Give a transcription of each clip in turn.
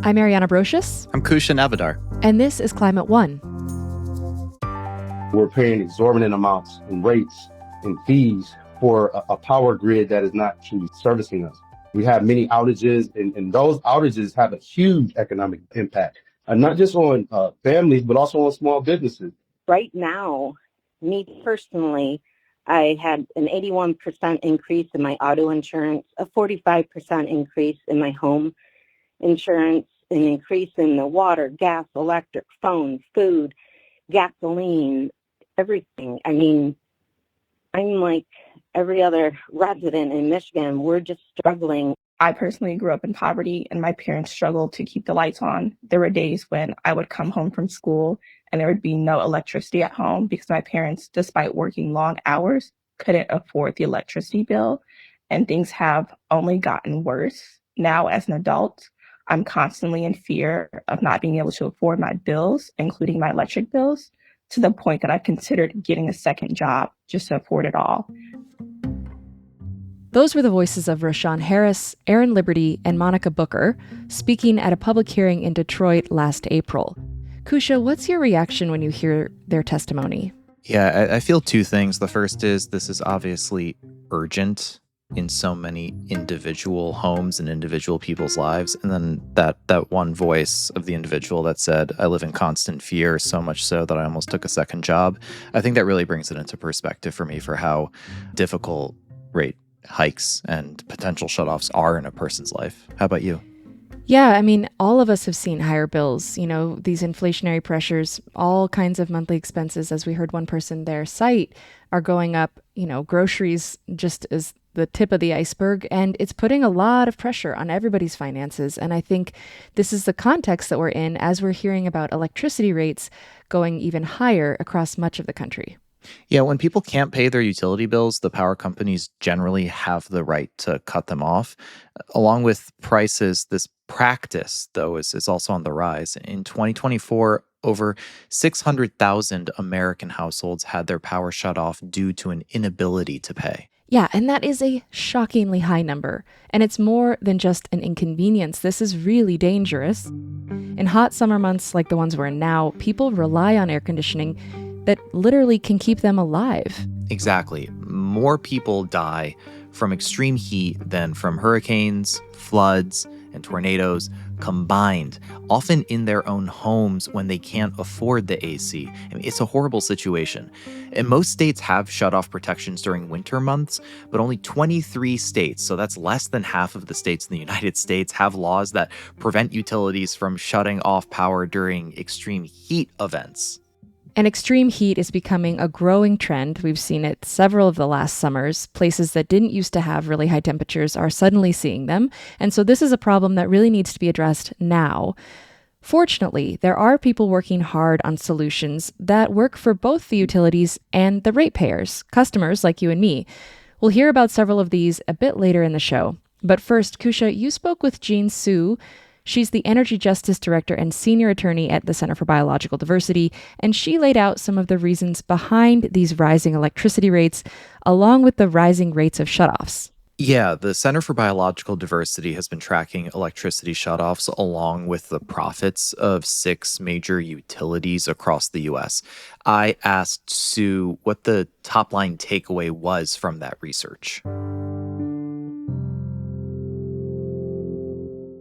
I'm Ariana Brocious. I'm Kushan Avadar. And this is Climate One. We're paying exorbitant amounts in rates and fees for a power grid that is not truly servicing us. We have many outages, and those outages have a huge economic impact, not just on families, but also on small businesses. Right now, me personally, I had an 81% increase in my auto insurance, a 45% increase in my home insurance, an increase in the water, gas, electric, phone, food, gasoline, everything. I mean, I'm like every other resident in Michigan. We're just struggling. I personally grew up in poverty and my parents struggled to keep the lights on. There were days when I would come home from school and there would be no electricity at home because my parents, despite working long hours, couldn't afford the electricity bill. And things have only gotten worse. Now, as an adult, I'm constantly in fear of not being able to afford my bills, including my electric bills, to the point that I've considered getting a second job just to afford it all. Those were the voices of Rashawn Harris, Aaron Liberty, and Monica Booker speaking at a public hearing in Detroit last April. Kusha, what's your reaction when you hear their testimony? Yeah, I feel two things. The first is this is obviously urgent in so many individual homes and individual people's lives. And then that one voice of the individual that said, I live in constant fear, so much so that I almost took a second job. I think that really brings it into perspective for me for how difficult rate hikes and potential shutoffs are in a person's life. How about you? Yeah, I mean, all of us have seen higher bills, you know, these inflationary pressures, all kinds of monthly expenses, as we heard one person there cite, are going up, you know, groceries just as the tip of the iceberg, and it's putting a lot of pressure on everybody's finances. And I think this is the context that we're in as we're hearing about electricity rates going even higher across much of the country. Yeah, when people can't pay their utility bills, the power companies generally have the right to cut them off. Along with prices, this practice, though, is also on the rise. In 2024, over 600,000 American households had their power shut off due to an inability to pay. Yeah, and that is a shockingly high number. And it's more than just an inconvenience. This is really dangerous. In hot summer months like the ones we're in now, people rely on air conditioning that literally can keep them alive. Exactly. More people die from extreme heat than from hurricanes, floods, and tornadoes combined, often in their own homes when they can't afford the AC. I mean, it's a horrible situation. And most states have shutoff protections during winter months, but only 23 states, so that's less than half of the states in the United States, have laws that prevent utilities from shutting off power during extreme heat events. And extreme heat is becoming a growing trend. We've seen it several of the last summers. Places that didn't used to have really high temperatures are suddenly seeing them. And so this is a problem that really needs to be addressed now. Fortunately, there are people working hard on solutions that work for both the utilities and the ratepayers, customers like you and me. We'll hear about several of these a bit later in the show. But first, Kusha, you spoke with Jean Su. She's the Energy Justice Director and Senior Attorney at the Center for Biological Diversity, and she laid out some of the reasons behind these rising electricity rates, along with the rising rates of shutoffs. Yeah, the Center for Biological Diversity has been tracking electricity shutoffs along with the profits of 6 major utilities across the U.S. I asked Sue what the top-line takeaway was from that research.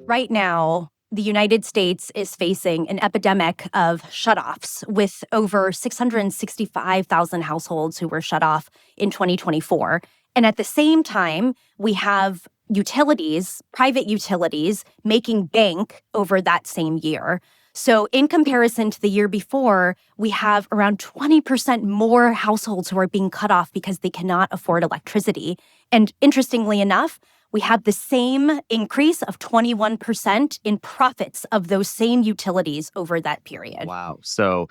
Right now, the United States is facing an epidemic of shutoffs with over 665,000 households who were shut off in 2024. And at the same time, we have utilities, private utilities, making bank over that same year. So in comparison to the year before, we have around 20% more households who are being cut off because they cannot afford electricity. And interestingly enough, we have the same increase of 21% in profits of those same utilities over that period. Wow. So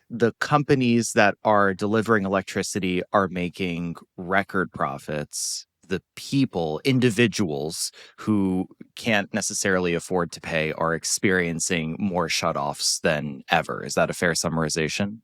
the companies that are delivering electricity are making record profits. The people, individuals who can't necessarily afford to pay are experiencing more shutoffs than ever. Is that a fair summarization?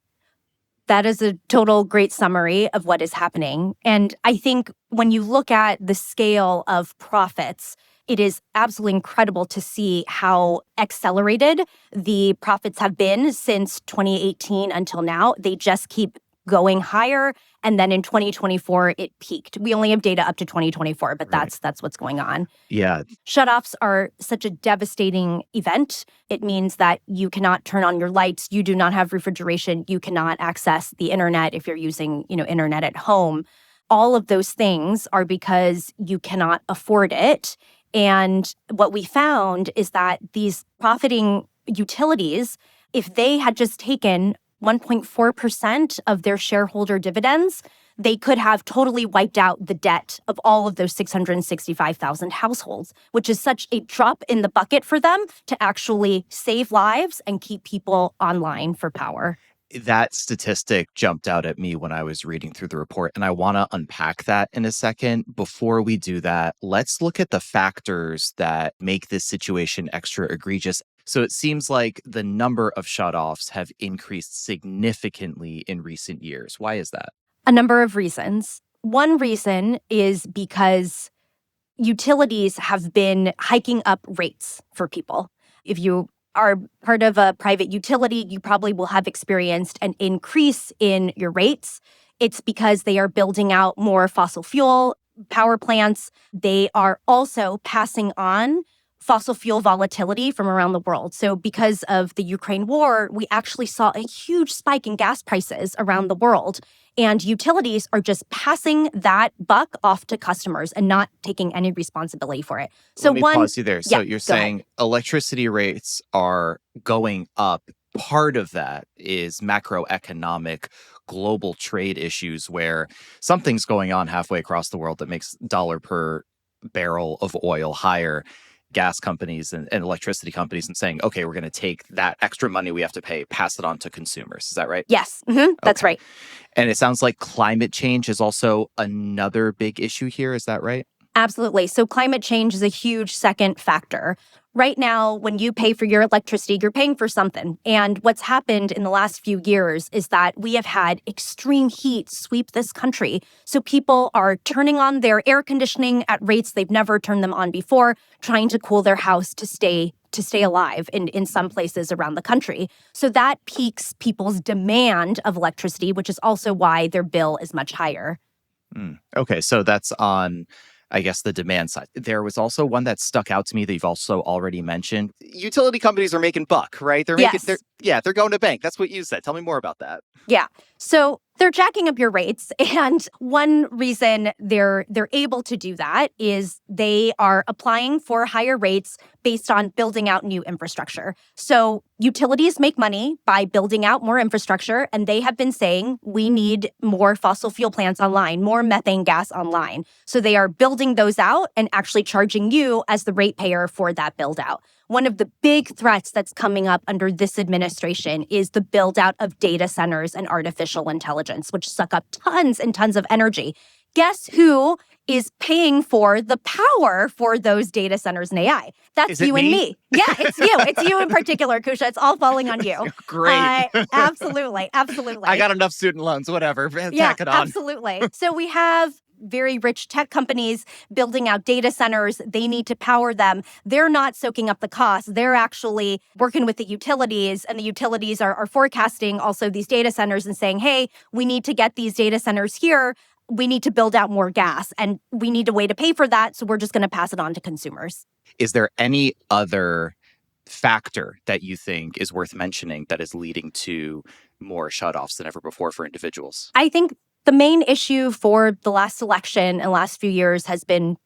That is a total great summary of what is happening. And I think when you look at the scale of profits, It is absolutely incredible to see how accelerated the profits have been since 2018 until now. They just keep going higher. And then in 2024, it peaked. We only have data up to 2024, but Right. that's what's going on. Yeah. Shutoffs are such a devastating event. It means that you cannot turn on your lights. You do not have refrigeration. You cannot access the internet if you're using, internet at home. All of those things are because you cannot afford it. And what we found is that these profiting utilities, if they had just taken 1.4% of their shareholder dividends, they could have totally wiped out the debt of all of those 665,000 households, which is such a drop in the bucket for them to actually save lives and keep people online for power. That statistic jumped out at me when I was reading through the report, and I want to unpack that in a second. Before we do that, let's look at the factors that make this situation extra egregious. So it seems like the number of shutoffs have increased significantly in recent years. Why is that? A number of reasons. One reason is because utilities have been hiking up rates for people. If you are part of a private utility, you probably will have experienced an increase in your rates. It's because they are building out more fossil fuel power plants. They are also passing on fossil fuel volatility from around the world. So because of the Ukraine war, we actually saw a huge spike in gas prices around the world. And utilities are just passing that buck off to customers and not taking any responsibility for it. So Let me pause you there. So yeah, you're go ahead. saying electricity rates are going up. Part of that is macroeconomic global trade issues where something's going on halfway across the world that makes dollar per barrel of oil higher. Gas companies and electricity companies and saying, okay, we're going to take that extra money we have to pay, pass it on to consumers. Is that right? Yes, that's Okay. right. And it sounds like climate change is also another big issue here. Is that right? Absolutely. So climate change is a huge second factor. Right now, when you pay for your electricity, you're paying for something. And what's happened in the last few years is that we have had extreme heat sweep this country. So people are turning on their air conditioning at rates they've never turned them on before, trying to cool their house to stay alive in some places around the country. So that piques people's demand of electricity, which is also why their bill is much higher. Okay, so that's on, I guess, the demand side. There was also one that stuck out to me that you've also already mentioned. Utility companies are making buck, right? They're going to bank. That's what you said. Tell me more about that. Yeah. So they're jacking up your rates. And one reason they're able to do that is they are applying for higher rates based on building out new infrastructure. So utilities make money by building out more infrastructure. And they have been saying we need more fossil fuel plants online, more methane gas online. So they are building those out and actually charging you as the ratepayer for that build out. One of the big threats that's coming up under this administration is the build out of data centers and artificial intelligence, which suck up tons and tons of energy. Guess who is paying for the power for those data centers and AI? That's you and me. Yeah, it's you. It's you in particular, Kusha. It's all falling on you. Great. Absolutely. I got enough student loans, whatever. Tack it on. Absolutely. So we have very rich tech companies building out data centers. They need to power them. They're not soaking up the cost. They're actually working with the utilities, and the utilities are forecasting also these data centers and saying, hey, we need to get these data centers here. We need to build out more gas, and we need a way to pay for that. So we're just going to pass it on to consumers. Is there any other factor that you think is worth mentioning that is leading to more shutoffs than ever before for individuals? I think the main issue for the last election and last few years has been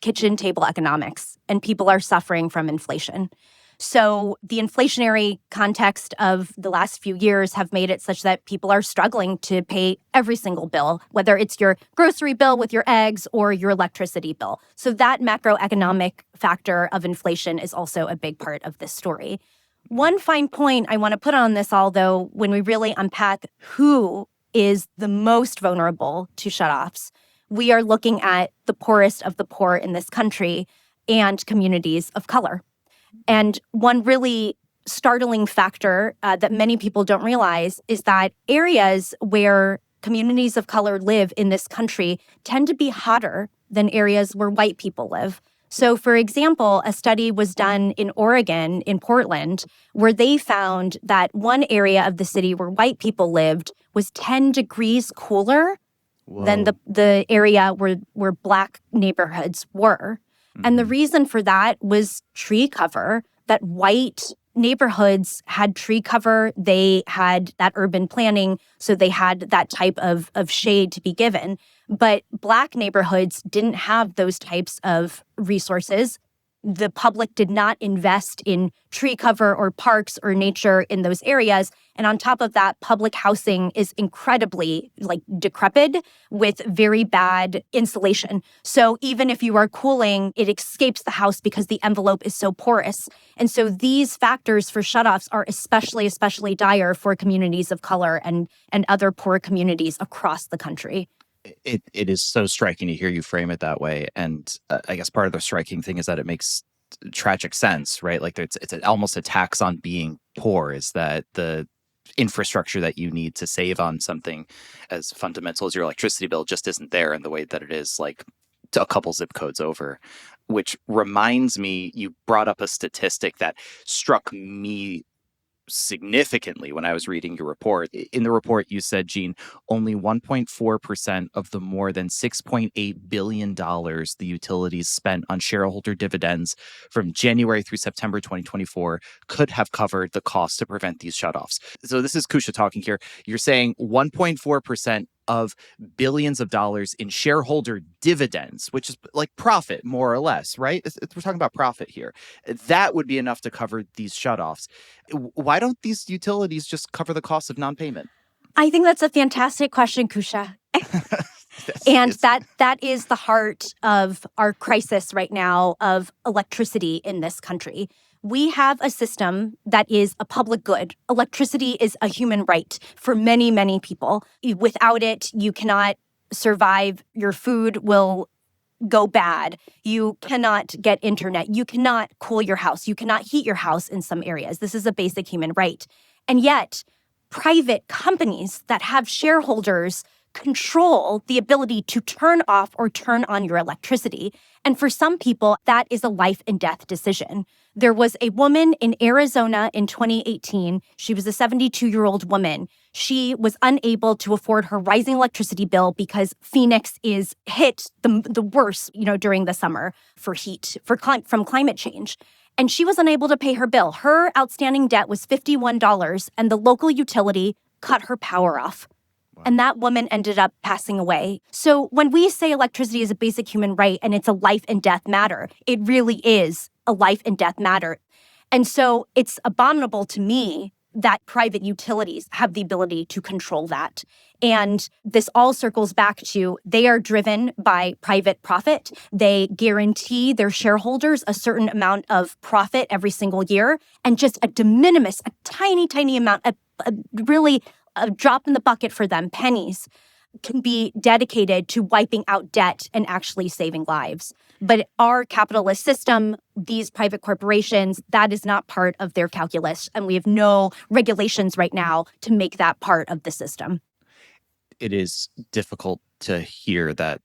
kitchen table economics, and people are suffering from inflation. So the inflationary context of the last few years have made it such that people are struggling to pay every single bill, whether it's your grocery bill with your eggs or your electricity bill. So that macroeconomic factor of inflation is also a big part of this story. One fine point I want to put on this, although, when we really unpack who is the most vulnerable to shutoffs, we are looking at the poorest of the poor in this country and communities of color. And one really startling factor that many people don't realize is that areas where communities of color live in this country tend to be hotter than areas where white people live. So, for example, a study was done in Oregon, in Portland, where they found that one area of the city where white people lived was 10 degrees cooler than Whoa. the area where Black neighborhoods were. And the Mhm. reason for that was tree cover, that white neighborhoods had tree cover. They had that urban planning, so they had that type of shade to be given. But Black neighborhoods didn't have those types of resources. The public did not invest in tree cover or parks or nature in those areas. And on top of that, public housing is incredibly decrepit with very bad insulation. So even if you are cooling, it escapes the house because the envelope is so porous. And so these factors for shutoffs are especially dire for communities of color and other poor communities across the country. It is so striking to hear you frame it that way. And I guess part of the striking thing is that it makes tragic sense, right? Like it's almost a tax on being poor, is that the infrastructure that you need to save on something as fundamental as your electricity bill just isn't there in the way that it is like a couple zip codes over. Which reminds me, you brought up a statistic that struck me significantly when I was reading your report. In the report, you said, Gene, only 1.4% of the more than $6.8 billion the utilities spent on shareholder dividends from January through September 2024 could have covered the cost to prevent these shutoffs. So this is Kusha talking here. You're saying 1.4% of billions of dollars in shareholder dividends, which is like profit, more or less, right? We're talking about profit here. That would be enough to cover these shutoffs. Why don't these utilities just cover the cost of non-payment? I think that's a fantastic question, Kusha. And that is the heart of our crisis right now of electricity in this country. We have a system that is a public good. Electricity is a human right for many, many people. Without it, you cannot survive. Your food will go bad. You cannot get internet. You cannot cool your house. You cannot heat your house in some areas. This is a basic human right. And yet, private companies that have shareholders control the ability to turn off or turn on your electricity. And for some people, that is a life and death decision. There was a woman in Arizona in 2018. She was a 72-year-old woman. She was unable to afford her rising electricity bill because Phoenix is hit the worst, during the summer for heat, from climate change. And she was unable to pay her bill. Her outstanding debt was $51, and the local utility cut her power off. Wow. And that woman ended up passing away. So when we say electricity is a basic human right and it's a life and death matter, it really is a life and death matter. And so it's abominable to me that private utilities have the ability to control that. And this all circles back to they are driven by private profit. They guarantee their shareholders a certain amount of profit every single year, and just a de minimis, a tiny, tiny amount, really a drop in the bucket for them, pennies, can be dedicated to wiping out debt and actually saving lives. But our capitalist system, these private corporations, that is not part of their calculus. And we have no regulations right now to make that part of the system. It is difficult to hear that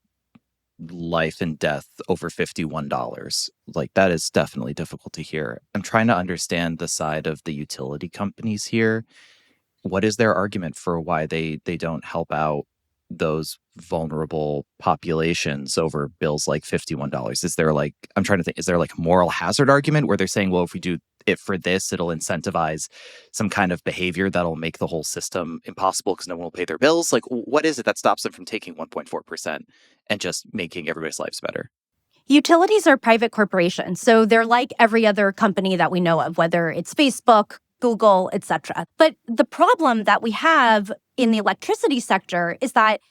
life and death over $51. Like, that is definitely difficult to hear. I'm trying to understand the side of the utility companies here. What is their argument for why they don't help out those vulnerable populations over bills like $51? Is there I'm trying to think, is there a moral hazard argument where they're saying, well, if we do it for this, it'll incentivize some kind of behavior that'll make the whole system impossible because no one will pay their bills? Like, what is it that stops them from taking 1.4% and just making everybody's lives better? Utilities are private corporations, so they're like every other company that we know of, whether it's Facebook, Google, etc. But the problem that we have in the electricity sector is that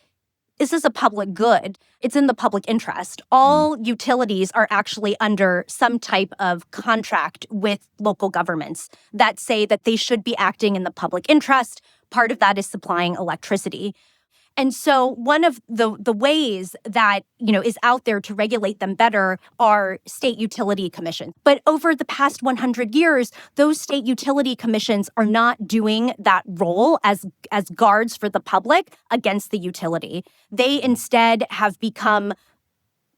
this is a public good. It's in the public interest. All utilities are actually under some type of contract with local governments that say that they should be acting in the public interest. Part of that is supplying electricity. And so one of the ways that, is out there to regulate them better are state utility commissions. But over the past 100 years, those state utility commissions are not doing that role as guards for the public against the utility. They instead have become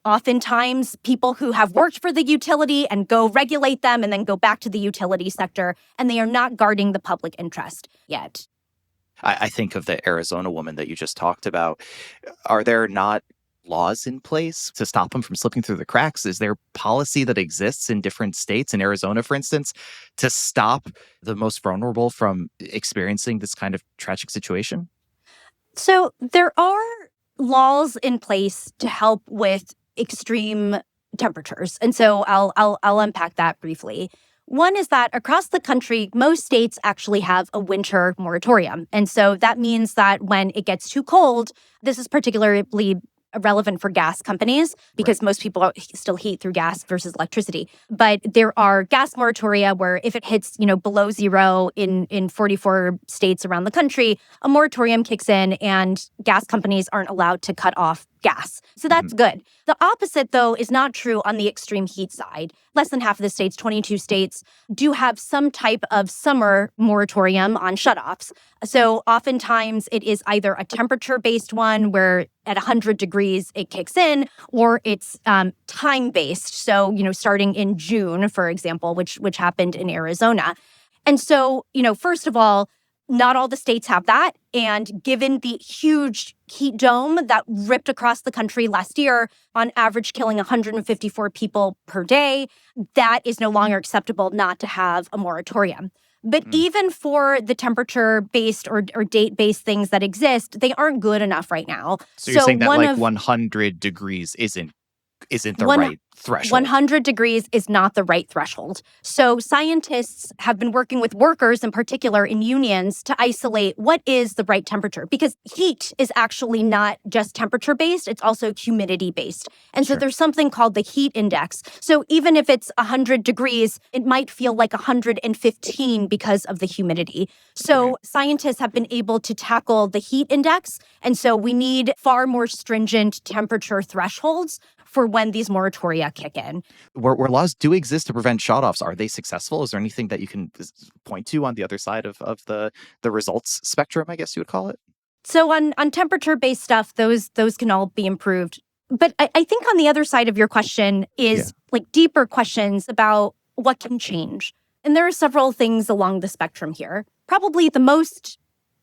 oftentimes people who have worked for the utility and go regulate them and then go back to the utility sector, and they are not guarding the public interest yet. I think of the Arizona woman that you just talked about. Are there not laws in place to stop them from slipping through the cracks? Is there policy that exists in different states, in Arizona, for instance, to stop the most vulnerable from experiencing this kind of tragic situation? So there are laws in place to help with extreme temperatures. And so I'll unpack that briefly. One is that across the country, most states actually have a winter moratorium. And so that means that when it gets too cold, this is particularly relevant for gas companies because most people still heat through gas versus electricity. But there are gas moratoria where if it hits, below zero in 44 states around the country, a moratorium kicks in and gas companies aren't allowed to cut off gas. So that's good. The opposite, though, is not true on the extreme heat side. Less than half of the states, 22 states, do have some type of summer moratorium on shutoffs. So oftentimes it is either a temperature-based one where at 100 degrees it kicks in, or it's time-based. So, starting in June, for example, which happened in Arizona. And so, first of all, not all the states have that. And given the huge heat dome that ripped across the country last year, on average killing 154 people per day, that is no longer acceptable not to have a moratorium. But even for the temperature-based or date-based things that exist, they aren't good enough right now. So you're saying that 100 degrees isn't the right threshold? 100 degrees is not the right threshold. So scientists have been working with workers, in particular in unions, to isolate what is the right temperature. Because heat is actually not just temperature-based, it's also humidity-based. And so there's something called the heat index. So even if it's 100 degrees, it might feel like 115 because of the humidity. So scientists have been able to tackle the heat index. And so we need far more stringent temperature thresholds for when these moratoria kick in. Where laws do exist to prevent shutoffs, are they successful? Is there anything that you can point to on the other side of the results spectrum, I guess you would call it? So on temperature-based stuff, those can all be improved. But I think on the other side of your question is like deeper questions about what can change. And there are several things along the spectrum here. Probably the most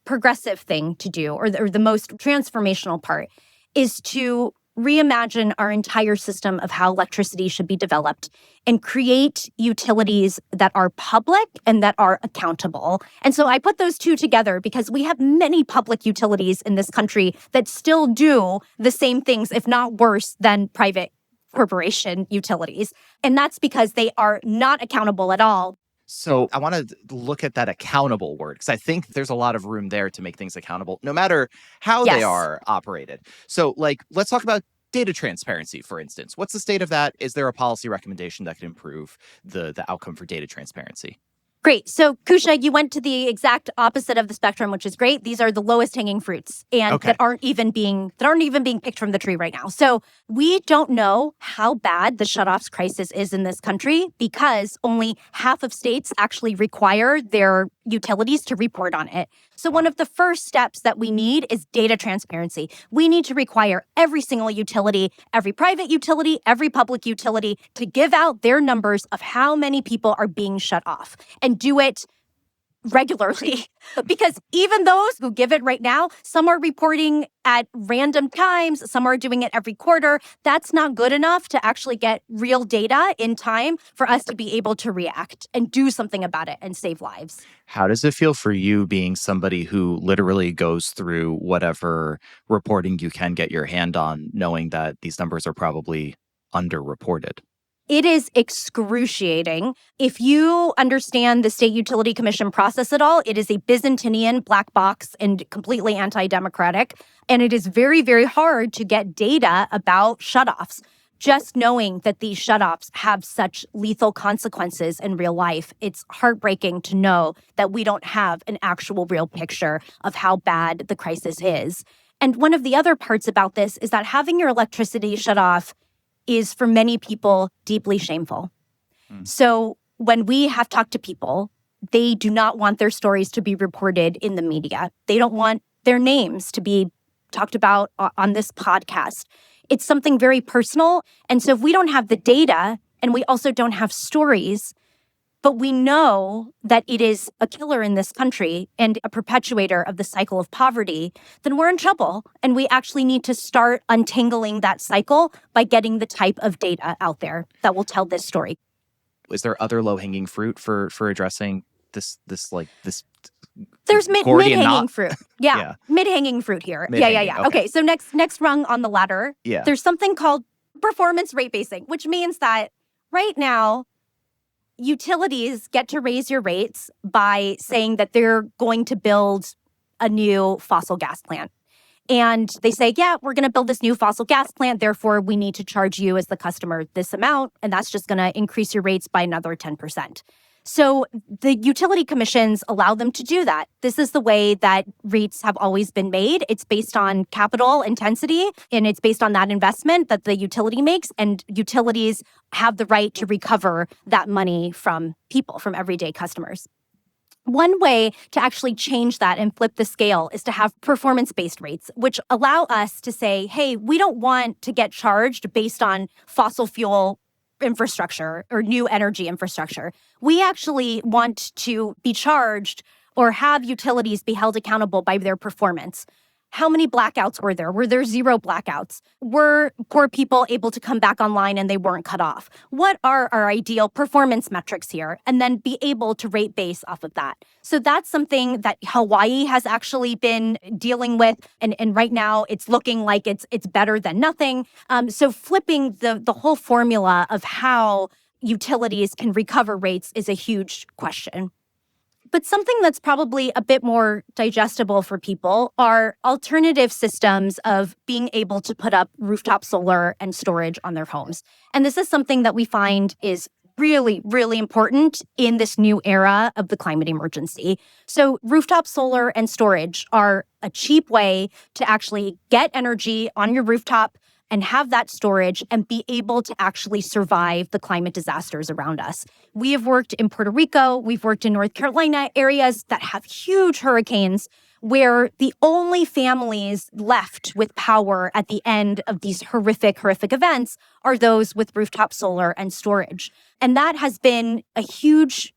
progressive thing to do, or the most transformational part, is to reimagine our entire system of how electricity should be developed and create utilities that are public and that are accountable. And so I put those two together because we have many public utilities in this country that still do the same things, if not worse, than private corporation utilities. And that's because they are not accountable at all. So I want to look at that accountable word, because I think there's a lot of room there to make things accountable, no matter how they are operated. So, let's talk about data transparency, for instance. What's the state of that? Is there a policy recommendation that could improve the outcome for data transparency? Great. So, Kusha, you went to the exact opposite of the spectrum, which is great. These are the lowest hanging fruits and that aren't even being picked from the tree right now. So we don't know how bad the shutoffs crisis is in this country because only half of states actually require their utilities to report on it. So one of the first steps that we need is data transparency. We need to require every single utility, every private utility, every public utility to give out their numbers of how many people are being shut off and do it regularly. Because even those who give it right now, some are reporting at random times, some are doing it every quarter. That's not good enough to actually get real data in time for us to be able to react and do something about it and save lives. How does it feel for you being somebody who literally goes through whatever reporting you can get your hand on, knowing that these numbers are probably underreported? It is excruciating. If you understand the State Utility Commission process at all, it is a Byzantinian black box and completely anti-democratic. And it is very, very hard to get data about shutoffs. Just knowing that these shutoffs have such lethal consequences in real life, it's heartbreaking to know that we don't have an actual real picture of how bad the crisis is. And one of the other parts about this is that having your electricity shut off is for many people deeply shameful. So when we have talked to people, they do not want their stories to be reported in the media. They don't want their names to be talked about on this podcast. It's something very personal. And so if we don't have the data and we also don't have stories, but we know that it is a killer in this country and a perpetuator of the cycle of poverty, then we're in trouble. And we actually need to start untangling that cycle by getting the type of data out there that will tell this story. Is there other low-hanging fruit for addressing this There's Gordian mid-hanging knot? fruit. Yeah, Yeah. Mid-hanging fruit here. Mid-hanging, Yeah. okay. Okay, so next rung on the ladder, Yeah. there's something called performance rate basing, which means that right now, utilities get to raise your rates by saying that they're going to build a new fossil gas plant. And they say, yeah, we're going to build this new fossil gas plant. Therefore, we need to charge you as the customer this amount. And that's just going to increase your rates by another 10%. So the utility commissions allow them to do that. This is the way that rates have always been made. It's based on capital intensity, and it's based on that investment that the utility makes. And utilities have the right to recover that money from people, from everyday customers. One way to actually change that and flip the scale is to have performance-based rates, which allow us to say, hey, we don't want to get charged based on fossil fuel infrastructure or new energy infrastructure. We actually want to be charged or have utilities be held accountable by their performance. How many blackouts were there? Were there 0 blackouts? Were poor people able to come back online and they weren't cut off? What are our ideal performance metrics here? And then be able to rate base off of that. So that's something that Hawaii has actually been dealing with. And right now it's looking like it's better than nothing. So flipping the whole formula of how utilities can recover rates is a huge question. But something that's probably a bit more digestible for people are alternative systems of being able to put up rooftop solar and storage on their homes. And this is something that we find is really, really important in this new era of the climate emergency. So rooftop solar and storage are a cheap way to actually get energy on your rooftop and have that storage and be able to actually survive the climate disasters around us. We have worked in Puerto Rico, we've worked in North Carolina, areas that have huge hurricanes where the only families left with power at the end of these horrific events are those with rooftop solar and storage. And that has been a huge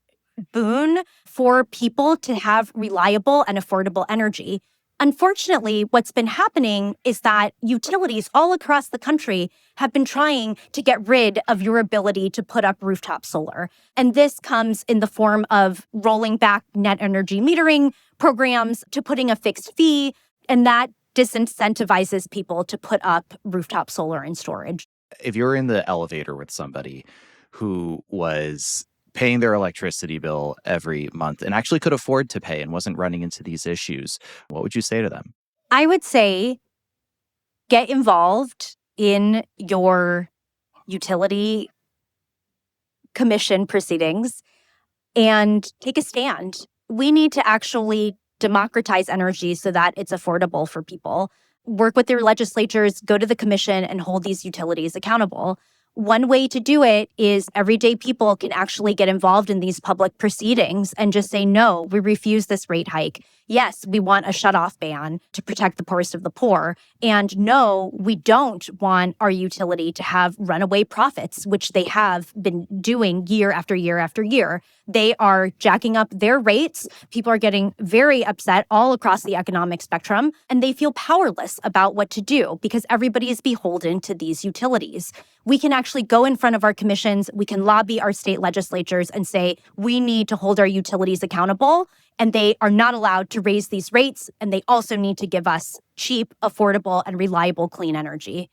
boon for people to have reliable and affordable energy. Unfortunately, what's been happening is that utilities all across the country have been trying to get rid of your ability to put up rooftop solar. And this comes in the form of rolling back net energy metering programs to putting a fixed fee, and that disincentivizes people to put up rooftop solar and storage. If you're in the elevator with somebody who was paying their electricity bill every month and actually could afford to pay and wasn't running into these issues, what would you say to them? I would say get involved in your utility commission proceedings and take a stand. We need to actually democratize energy so that it's affordable for people. Work with your legislatures, go to the commission, and hold these utilities accountable. One way to do it is everyday people can actually get involved in these public proceedings and just say, no, we refuse this rate hike. Yes, we want a shutoff ban to protect the poorest of the poor. And no, we don't want our utility to have runaway profits, which they have been doing year after year after year. They are jacking up their rates. People are getting very upset all across the economic spectrum, and they feel powerless about what to do because everybody is beholden to these utilities. We can actually go in front of our commissions, we can lobby our state legislatures and say, we need to hold our utilities accountable, and they are not allowed to raise these rates, and they also need to give us cheap, affordable, and reliable clean energy.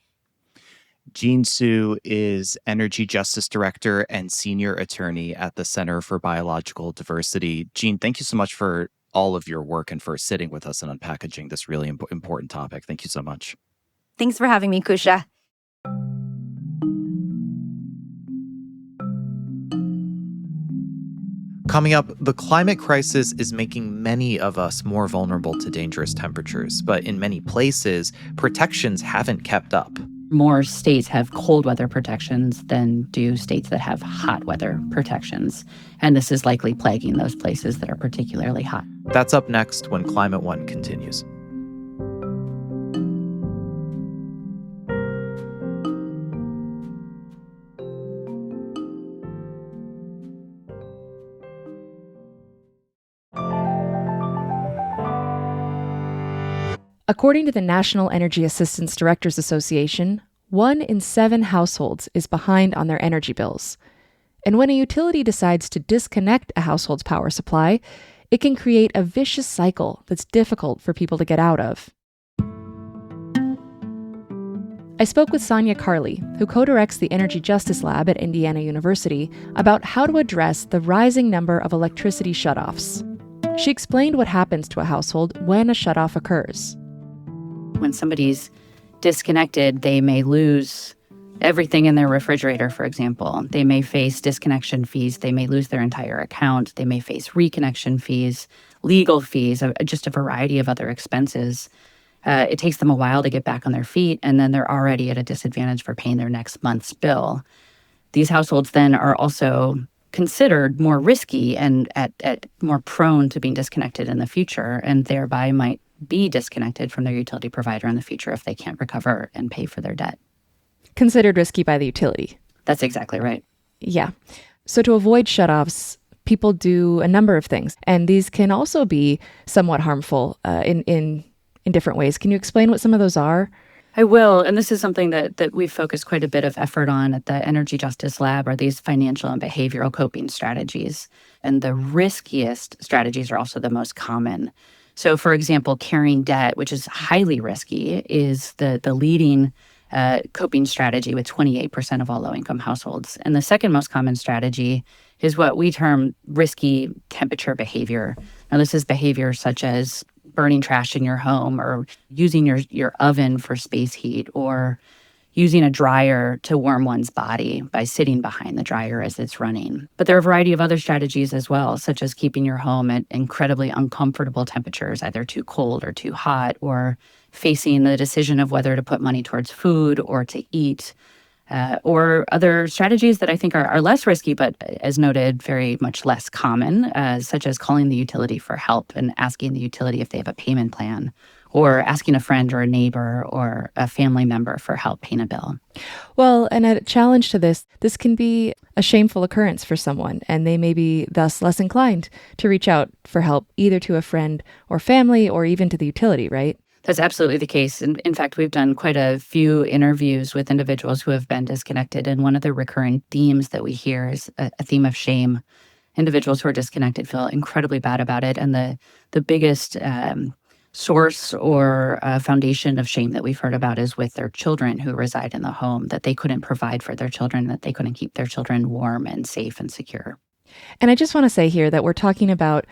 Jean Su is Energy Justice Director and Senior Attorney at the Center for Biological Diversity. Jean, thank you so much for all of your work and for sitting with us and unpackaging this really important topic. Thank you so much. Thanks for having me, Kusha. Coming up, the climate crisis is making many of us more vulnerable to dangerous temperatures, but in many places, protections haven't kept up. More states have cold weather protections than do states that have hot weather protections. And this is likely plaguing those places that are particularly hot. That's up next when Climate One continues. According to the National Energy Assistance Directors Association, 1 in 7 households is behind on their energy bills. And when a utility decides to disconnect a household's power supply, it can create a vicious cycle that's difficult for people to get out of. I spoke with Sanya Carley, who co-directs the Energy Justice Lab at Indiana University, about how to address the rising number of electricity shutoffs. She explained what happens to a household when a shutoff occurs. When somebody's disconnected, they may lose everything in their refrigerator, for example. They may face disconnection fees. They may lose their entire account. They may face reconnection fees, legal fees, just a variety of other expenses. It takes them a while to get back on their feet, and then they're already at a disadvantage for paying their next month's bill. These households then are also considered more risky and at more prone to being disconnected in the future, and thereby might be disconnected from their utility provider in the future if they can't recover and pay for their debt. Considered risky by the utility. That's exactly right. Yeah. So to avoid shutoffs, people do a number of things, and these can also be somewhat harmful in different ways. Can you explain what some of those are? I will, and this is something that we've focused quite a bit of effort on at the Energy Justice Lab, are these financial and behavioral coping strategies. And the riskiest strategies are also the most common. So, for example, carrying debt, which is highly risky, is the leading coping strategy with 28% of all low-income households. And the second most common strategy is what we term risky temperature behavior. Now, this is behavior such as burning trash in your home, or using your oven for space heat, or using a dryer to warm one's body by sitting behind the dryer as it's running. But there are a variety of other strategies as well, such as keeping your home at incredibly uncomfortable temperatures, either too cold or too hot, or facing the decision of whether to put money towards food or to eat, or other strategies that I think are less risky, but as noted, very much less common, such as calling the utility for help and asking the utility if they have a payment plan, or asking a friend or a neighbor or a family member for help paying a bill. Well, and a challenge to this can be a shameful occurrence for someone, and they may be thus less inclined to reach out for help, either to a friend or family or even to the utility, right? That's absolutely the case. And in fact, we've done quite a few interviews with individuals who have been disconnected. And one of the recurring themes that we hear is a theme of shame. Individuals who are disconnected feel incredibly bad about it. And the biggest source or foundation of shame that we've heard about is with their children who reside in the home, that they couldn't provide for their children, that they couldn't keep their children warm and safe and secure. And I just want to say here that we're talking about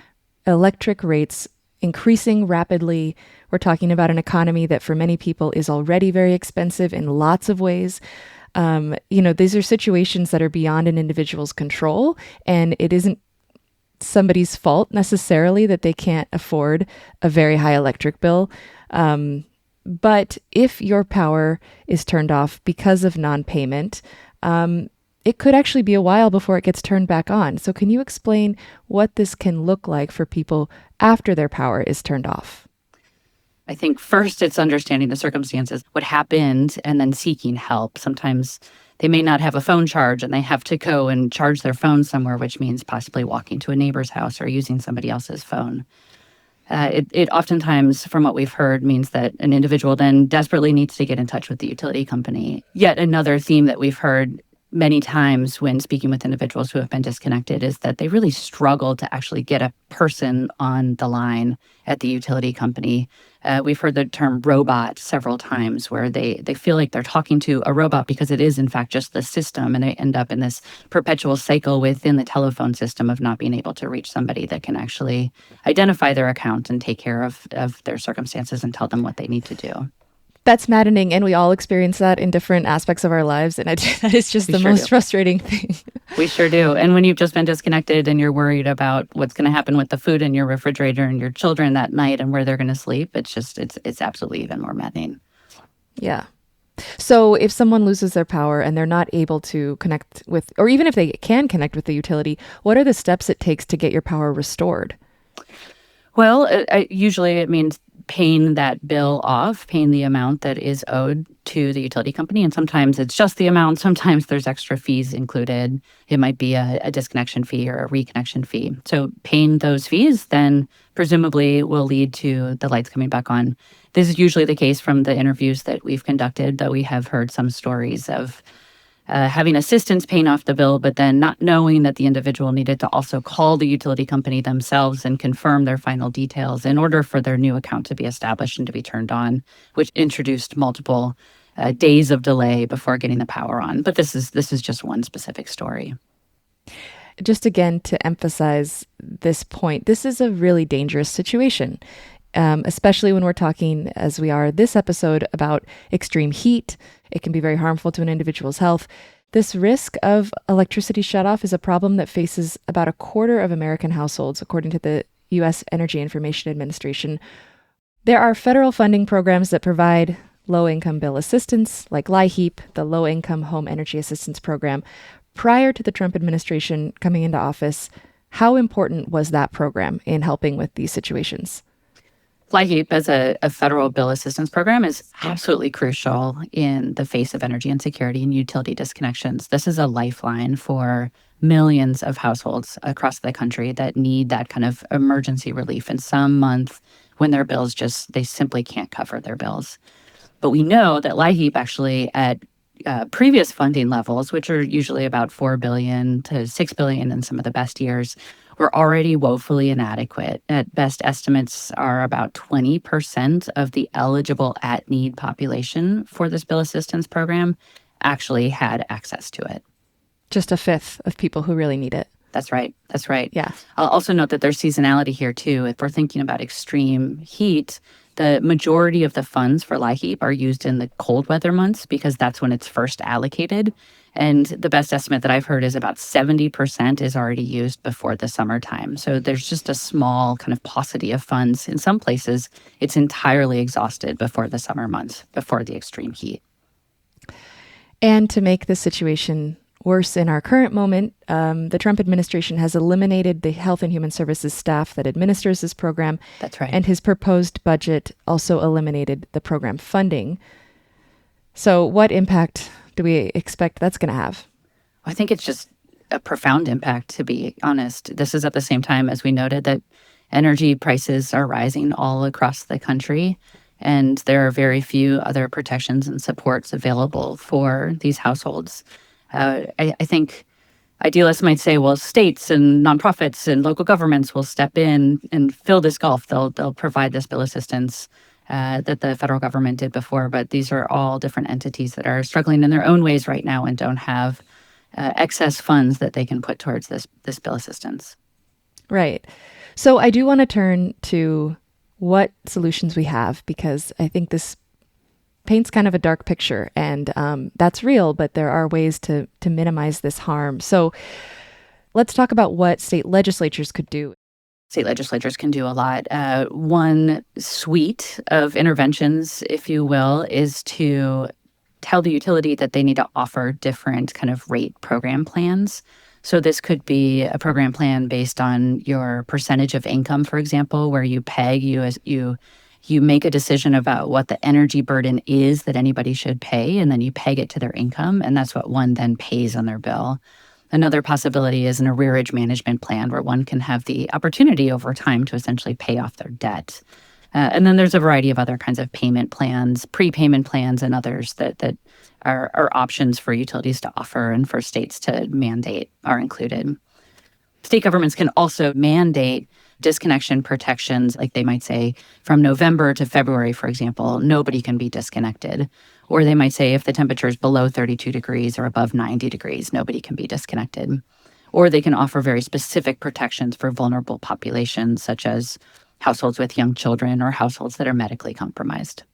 electric rates increasing rapidly. We're talking about an economy that for many people is already very expensive in lots of ways. These are situations that are beyond an individual's control, and it isn't somebody's fault necessarily that they can't afford a very high electric bill. But if your power is turned off because of non-payment, it could actually be a while before it gets turned back on. So can you explain what this can look like for people after their power is turned off? I think first it's understanding the circumstances, what happened, and then seeking help. Sometimes they may not have a phone charge and they have to go and charge their phone somewhere, which means possibly walking to a neighbor's house or using somebody else's phone. It oftentimes, from what we've heard, means that an individual then desperately needs to get in touch with the utility company. Yet another theme that we've heard many times when speaking with individuals who have been disconnected is that they really struggle to actually get a person on the line at the utility company. We've heard the term robot several times, where they feel like they're talking to a robot because it is in fact just the system, and they end up in this perpetual cycle within the telephone system of not being able to reach somebody that can actually identify their account and take care of their circumstances and tell them what they need to do. That's maddening, and we all experience that in different aspects of our lives, and that is just the most frustrating thing. We sure do. And when you've just been disconnected and you're worried about what's going to happen with the food in your refrigerator and your children that night and where they're going to sleep, it's absolutely even more maddening. Yeah. So if someone loses their power and they're not able to connect with, or even if they can connect with the utility, what are the steps it takes to get your power restored? Well, usually it means paying that bill off, paying the amount that is owed to the utility company. And sometimes it's just the amount. Sometimes there's extra fees included. It might be a disconnection fee or a reconnection fee. So paying those fees then presumably will lead to the lights coming back on. This is usually the case from the interviews that we've conducted, though we have heard some stories of having assistance paying off the bill, but then not knowing that the individual needed to also call the utility company themselves and confirm their final details in order for their new account to be established and to be turned on, which introduced multiple days of delay before getting the power on. But this is just one specific story. Just again to emphasize this point, this is a really dangerous situation, especially when we're talking, as we are this episode, about extreme heat. It can be very harmful to an individual's health. This risk of electricity shutoff is a problem that faces about a quarter of American households, according to the U.S. Energy Information Administration. There are federal funding programs that provide low-income bill assistance, like LIHEAP, the Low-Income Home Energy Assistance Program. Prior to the Trump administration coming into office, how important was that program in helping with these situations? LIHEAP as a federal bill assistance program is absolutely crucial in the face of energy insecurity and utility disconnections. This is a lifeline for millions of households across the country that need that kind of emergency relief in some month when their bills they simply can't cover their bills. But we know that LIHEAP actually at previous funding levels, which are usually about $4 billion to $6 billion in some of the best years, were already woefully inadequate. At best estimates are about 20% of the eligible at-need population for this bill assistance program actually had access to it. Just a fifth of people who really need it. That's right. That's right. Yeah. I'll also note that there's seasonality here, too. If we're thinking about extreme heat, the majority of the funds for LIHEAP are used in the cold weather months because that's when it's first allocated. And the best estimate that I've heard is about 70% is already used before the summertime. So there's just a small kind of paucity of funds. In some places, it's entirely exhausted before the summer months, before the extreme heat. And to make the situation worse in our current moment, the Trump administration has eliminated the Health and Human Services staff that administers this program. That's right. And his proposed budget also eliminated the program funding. So what impact do we expect that's going to have? I think it's just a profound impact, to be honest. This is at the same time, as we noted, that energy prices are rising all across the country, and there are very few other protections and supports available for these households. I think idealists might say, well, states and nonprofits and local governments will step in and fill this gulf. They'll provide this bill assistance that the federal government did before. But these are all different entities that are struggling in their own ways right now and don't have excess funds that they can put towards this bill assistance. Right. So I do want to turn to what solutions we have, because I think this paints kind of a dark picture, and that's real, but there are ways to minimize this harm. So let's talk about what state legislatures could do. State legislatures can do a lot. One suite of interventions, if you will, is to tell the utility that they need to offer different kind of rate program plans. So this could be a program plan based on your percentage of income, for example, where you peg you make a decision about what the energy burden is that anybody should pay, and then you peg it to their income, and that's what one then pays on their bill. Another possibility is an arrearage management plan where one can have the opportunity over time to essentially pay off their debt. And then there's a variety of other kinds of payment plans, prepayment plans, and others that are options for utilities to offer and for states to mandate are included. State governments can also mandate disconnection protections, like they might say from November to February, for example, nobody can be disconnected. Or they might say if the temperature is below 32 degrees or above 90 degrees, nobody can be disconnected. Or they can offer very specific protections for vulnerable populations, such as households with young children or households that are medically compromised.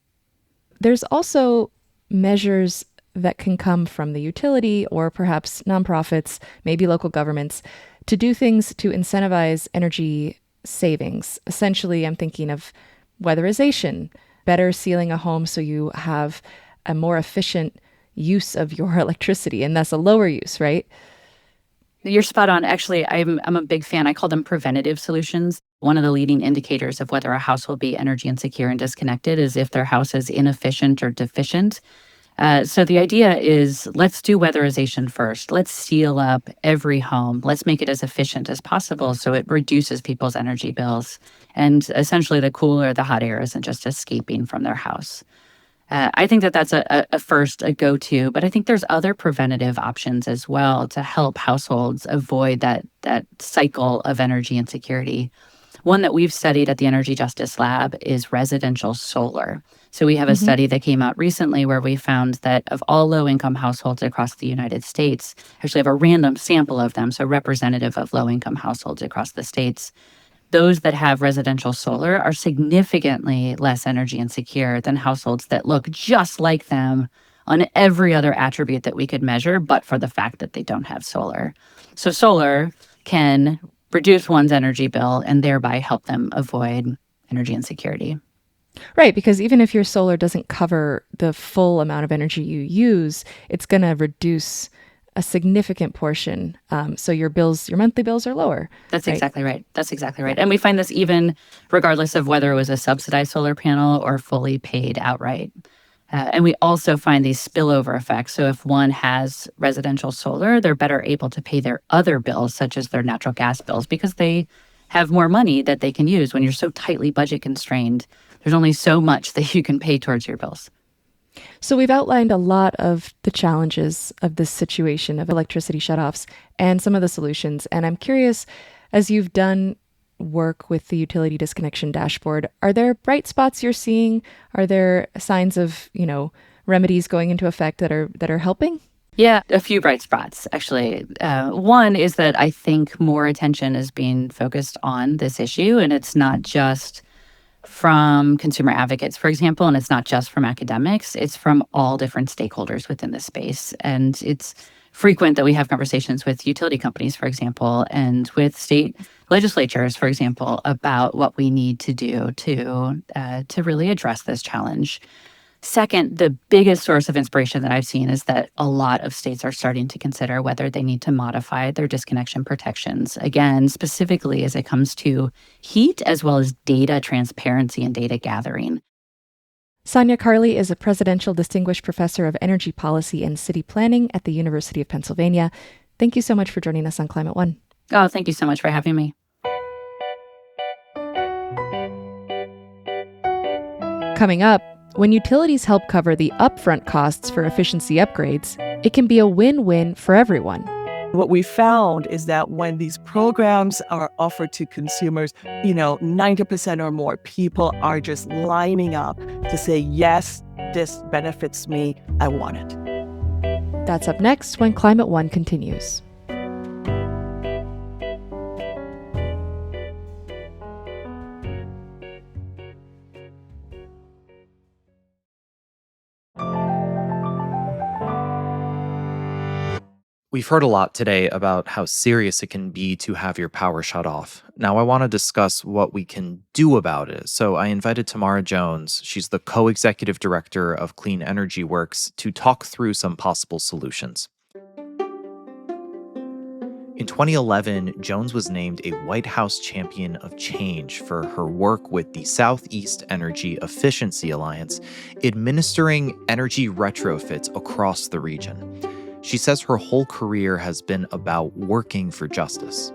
There's also measures that can come from the utility or perhaps nonprofits, maybe local governments, to do things to incentivize energy savings. Essentially, I'm thinking of weatherization, better sealing a home so you have a more efficient use of your electricity, and that's a lower use, right? You're spot on. Actually, I'm a big fan. I call them preventative solutions. One of the leading indicators of whether a house will be energy insecure and disconnected is if their house is inefficient or deficient. So the idea is let's do weatherization first. Let's seal up every home. Let's make it as efficient as possible so it reduces people's energy bills. And essentially, the cool or the hot air isn't just escaping from their house. I think that that's a go-to, but I think there's other preventative options as well to help households avoid that cycle of energy insecurity. One that we've studied at the Energy Justice Lab is residential solar. So we have a study that came out recently where we found that of all low-income households across the United States, actually have a random sample of them, so representative of low-income households across the states, those that have residential solar are significantly less energy insecure than households that look just like them on every other attribute that we could measure, but for the fact that they don't have solar. So solar can reduce one's energy bill and thereby help them avoid energy insecurity. Right, because even if your solar doesn't cover the full amount of energy you use, it's going to reduce a significant portion. So your monthly bills are lower. That's exactly right. That's exactly right. And we find this even regardless of whether it was a subsidized solar panel or fully paid outright. And we also find these spillover effects. So if one has residential solar, they're better able to pay their other bills, such as their natural gas bills, because they have more money that they can use. When you're so tightly budget constrained, there's only so much that you can pay towards your bills. So we've outlined a lot of the challenges of this situation of electricity shutoffs and some of the solutions. And I'm curious, as you've done work with the utility disconnection dashboard, are there bright spots you're seeing? Are there signs of, remedies going into effect that are helping? Yeah, a few bright spots, actually. One is that I think more attention is being focused on this issue, and it's not just from consumer advocates, for example, and it's not just from academics. It's from all different stakeholders within the space. And it's frequent that we have conversations with utility companies, for example, and with state legislatures, for example, about what we need to do to really address this challenge. Second, the biggest source of inspiration that I've seen is that a lot of states are starting to consider whether they need to modify their disconnection protections, again, specifically as it comes to heat as well as data transparency and data gathering. Sanya Carley is a Presidential Distinguished Professor of Energy Policy and City Planning at the University of Pennsylvania. Thank you so much for joining us on Climate One. Oh, thank you so much for having me. Coming up, when utilities help cover the upfront costs for efficiency upgrades, it can be a win-win for everyone. What we found is that when these programs are offered to consumers, 90% or more people are just lining up to say, yes, this benefits me, I want it. That's up next when Climate One continues. We've heard a lot today about how serious it can be to have your power shut off. Now, I want to discuss what we can do about it. So I invited Tamara Jones. She's the co-executive director of Clean Energy Works to talk through some possible solutions. In 2011, Jones was named a White House Champion of Change for her work with the Southeast Energy Efficiency Alliance, administering energy retrofits across the region. She says her whole career has been about working for justice.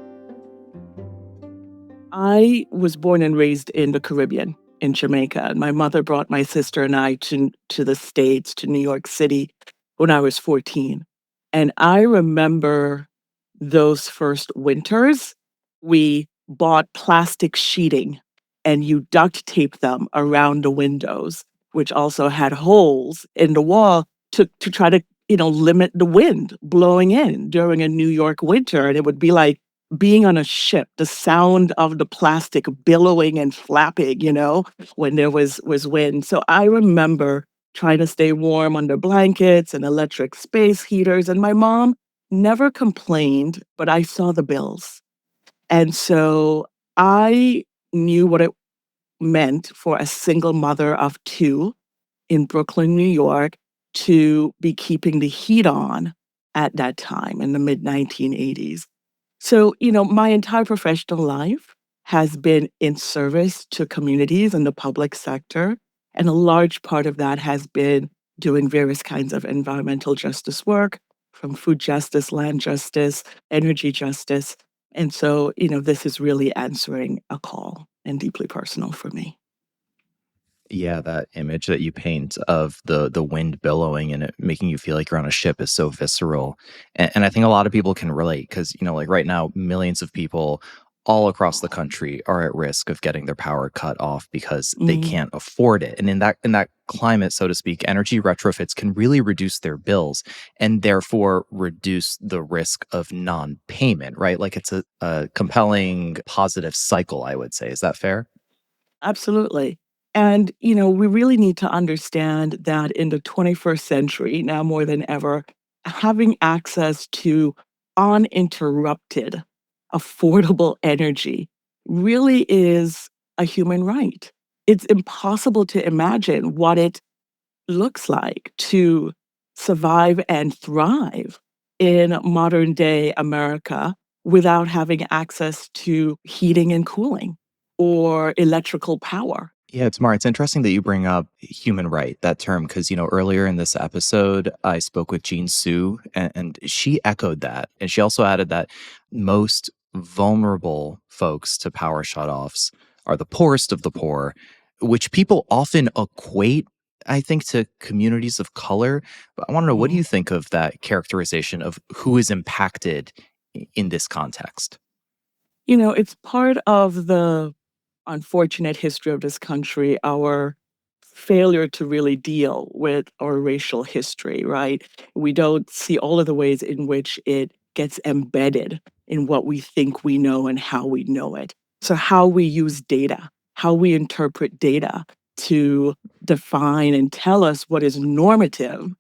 I was born and raised in the Caribbean, in Jamaica. And my mother brought my sister and I to the States, to New York City, when I was 14. And I remember those first winters. We bought plastic sheeting and you duct taped them around the windows, which also had holes in the wall to try to limit the wind blowing in during a New York winter. And it would be like being on a ship, the sound of the plastic billowing and flapping, when there was wind. So I remember trying to stay warm under blankets and electric space heaters. And my mom never complained, but I saw the bills. And so I knew what it meant for a single mother of two in Brooklyn, New York, to be keeping the heat on at that time in the mid-1980s. So, my entire professional life has been in service to communities in the public sector. And a large part of that has been doing various kinds of environmental justice work, from food justice, land justice, energy justice. And so, this is really answering a call and deeply personal for me. Yeah, that image that you paint of the wind billowing and it making you feel like you're on a ship is so visceral. And I think a lot of people can relate because, like right now, millions of people all across the country are at risk of getting their power cut off because they Mm, can't afford it. And in that climate, so to speak, energy retrofits can really reduce their bills and therefore reduce the risk of non-payment, right? Like it's a compelling positive cycle, I would say. Is that fair? absolutely. And, we really need to understand that in the 21st century, now more than ever, having access to uninterrupted, affordable energy really is a human right. It's impossible to imagine what it looks like to survive and thrive in modern day America without having access to heating and cooling or electrical power. Yeah, it's Mar. It's interesting that you bring up human right, that term, because, earlier in this episode, I spoke with Jean Sue, and she echoed that. And she also added that most vulnerable folks to power shutoffs are the poorest of the poor, which people often equate, I think, to communities of color. But I want to know, what do Mhm. you think of that characterization of who is impacted in this context? It's part of the unfortunate history of this country, our failure to really deal with our racial history, right? We don't see all of the ways in which it gets embedded in what we think we know and how we know it. So, how we use data, how we interpret data to define and tell us what is normative,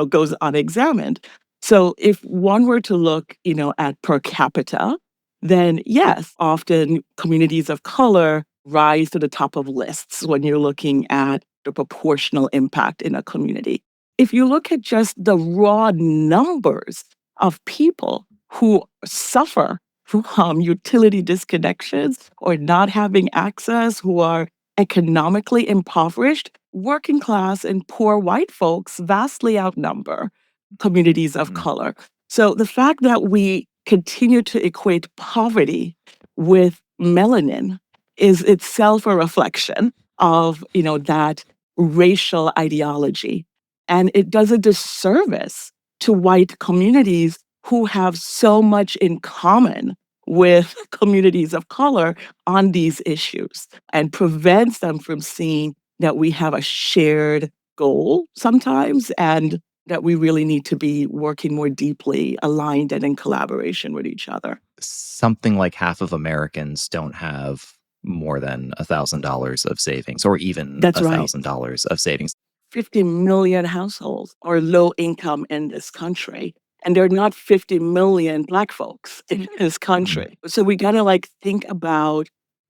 goes unexamined. So, if one were to look, at per capita, then yes, often communities of color rise to the top of lists when you're looking at the proportional impact in a community. If you look at just the raw numbers of people who suffer from utility disconnections or not having access, who are economically impoverished, working class and poor white folks vastly outnumber communities of Mhm. color. So the fact that we continue to equate poverty with melanin is itself a reflection of, that racial ideology. And it does a disservice to white communities who have so much in common with communities of color on these issues and prevents them from seeing that we have a shared goal sometimes and that we really need to be working more deeply aligned and in collaboration with each other. Something like half of Americans don't have more than $1,000 of savings or even That's right. $1,000 of savings. 50 million households are low income in this country. And there are not 50 million Black folks in this Mhm. country. So we got to think about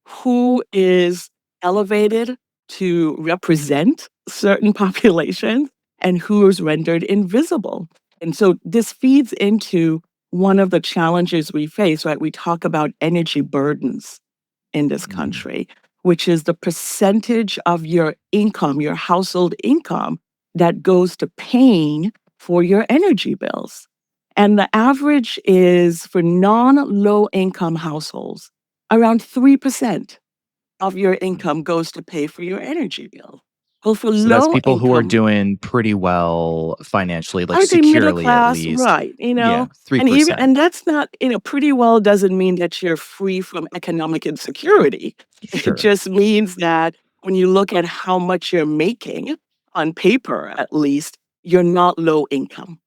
who is elevated to represent certain populations and who is rendered invisible. And so this feeds into one of the challenges we face, right? We talk about energy burdens in this Mhm. country, which is the percentage of your income, your household income, that goes to paying for your energy bills. And the average is for non low income households, around 3% of your Mhm. income goes to pay for your energy bill. Well, for So that's low people who are income, doing pretty well financially, I like would say middle securely at class, least. right, Yeah, and 3%. that's not, pretty well doesn't mean that you're free from economic insecurity. It Sure. just means that when you look at how much you're making, on paper at least, you're not low income.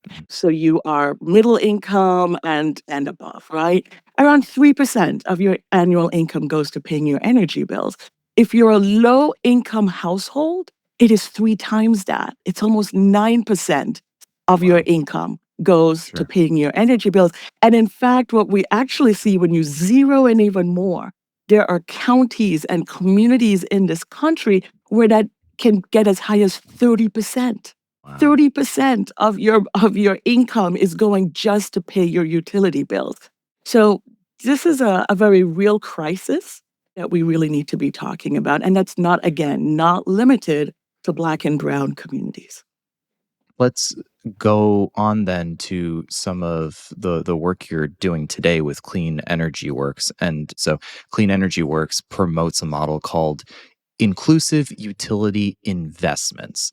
Mhm. So you are middle income and above, right? Around 3% of your annual income goes to paying your energy bills. If you're a low income household, it is three times that. It's almost 9% of your Wow. income goes to Sure. paying your energy bills. And in fact, what we actually see when you zero in even more, there are counties and communities in this country where that can get as high as 30%. Wow. 30% of your income is going just to pay your utility bills. So this is a very real crisis that we really need to be talking about. And that's not, again, not limited to Black and Brown communities. Let's go on then to some of the work you're doing today with Clean Energy Works. And so Clean Energy Works promotes a model called inclusive utility investments.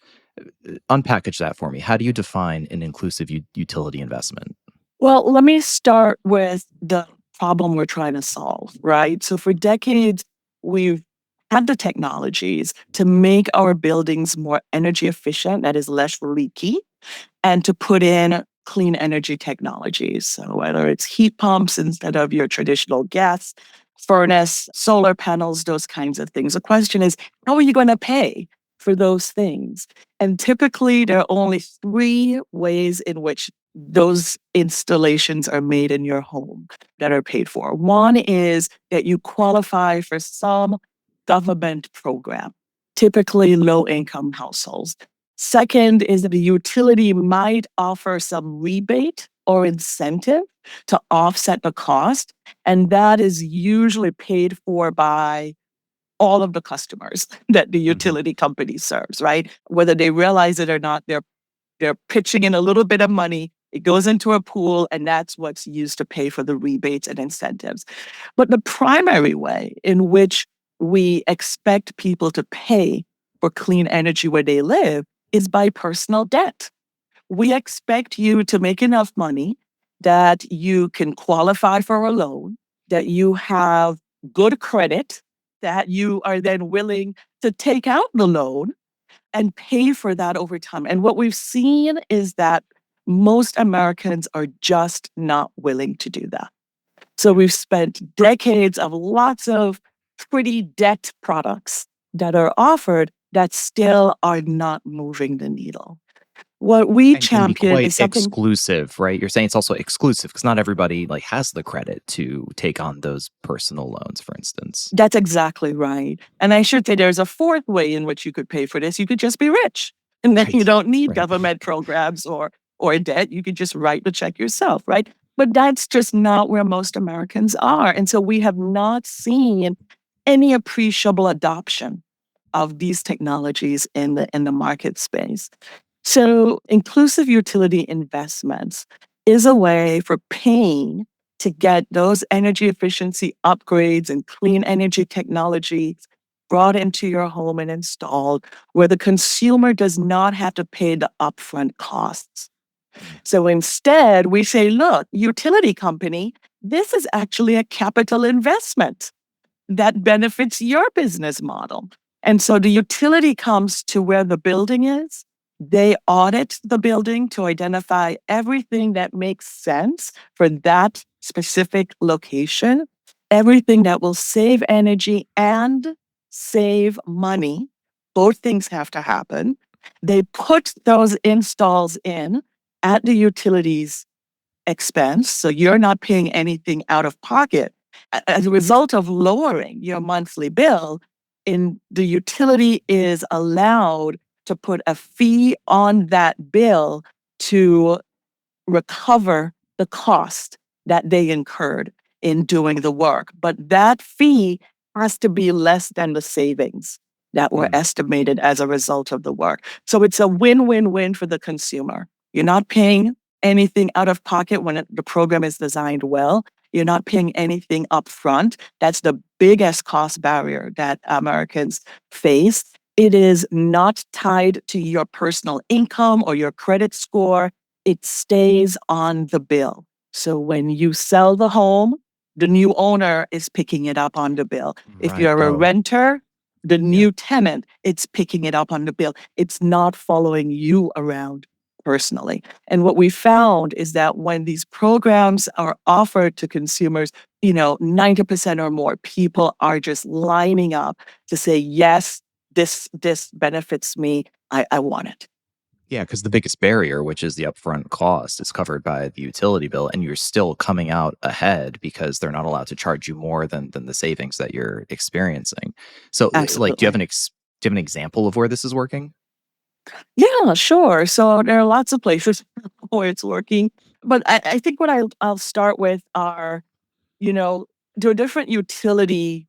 Unpackage that for me. How do you define an inclusive utility investment? Well, let me start with the problem we're trying to solve, right? So for decades, we've had the technologies to make our buildings more energy efficient, that is less leaky, and to put in clean energy technologies. So whether it's heat pumps instead of your traditional gas furnace, solar panels, those kinds of things. The question is, how are you going to pay for those things? And typically, there are only three ways in which those installations are made in your home that are paid for. One is that you qualify for some government program, typically low income households. Second is that the utility might offer some rebate or incentive to offset the cost. And that is usually paid for by all of the customers that the utility company serves, right? Whether they realize it or not, they're pitching in a little bit of money. It goes into a pool, and that's what's used to pay for the rebates and incentives. But the primary way in which we expect people to pay for clean energy where they live is by personal debt. We expect you to make enough money that you can qualify for a loan, that you have good credit, that you are then willing to take out the loan and pay for that over time. And what we've seen is that most Americans are just not willing to do that. So we've spent decades of lots of pretty debt products that are offered that still are not moving the needle. What we And can be champion quite is something exclusive, right? You're saying it's also exclusive because not everybody like has the credit to take on those personal loans, for instance. that's exactly right. And I should say there's a fourth way in which you could pay for this. You could just be rich. And then you Right. don't need Right. government programs or debt. You could just write the check yourself, right? But that's just not where most Americans are. And so we have not seen any appreciable adoption of these technologies in the market space. So inclusive utility investments is a way for paying to get those energy efficiency upgrades and clean energy technologies brought into your home and installed where the consumer does not have to pay the upfront costs. So instead, we say, look, utility company, this is actually a capital investment that benefits your business model. And so the utility comes to where the building is. They audit the building to identify everything that makes sense for that specific location, everything that will save energy and save money. Both things have to happen. They put those installs in at the utilities expense. So you're not paying anything out of pocket. As a result of lowering your monthly bill, the utility is allowed to put a fee on that bill to recover the cost that they incurred in doing the work. But that fee has to be less than the savings that were estimated as a result of the work. So it's a win-win-win for the consumer. You're not paying anything out of pocket when the program is designed well. You're not paying anything upfront. That's the biggest cost barrier that Americans face. It is not tied to your personal income or your credit score. It stays on the bill. So when you sell the home, the new owner is picking it up on the bill. If Right. you're a Oh, renter, the new tenant, it's picking it up on the bill. It's not following you around personally. And what we found is that when these programs are offered to consumers, 90% or more people are just lining up to say, yes, this benefits me. I want it. yeah, because the biggest barrier, which is the upfront cost, is covered by the utility bill, and you're still coming out ahead because they're not allowed to charge you more than the savings that you're experiencing. So, like, do you have Absolutely. do you have an example of where this is working? Yeah, sure. So there are lots of places where it's working. But I think what I'll start with are there are different utility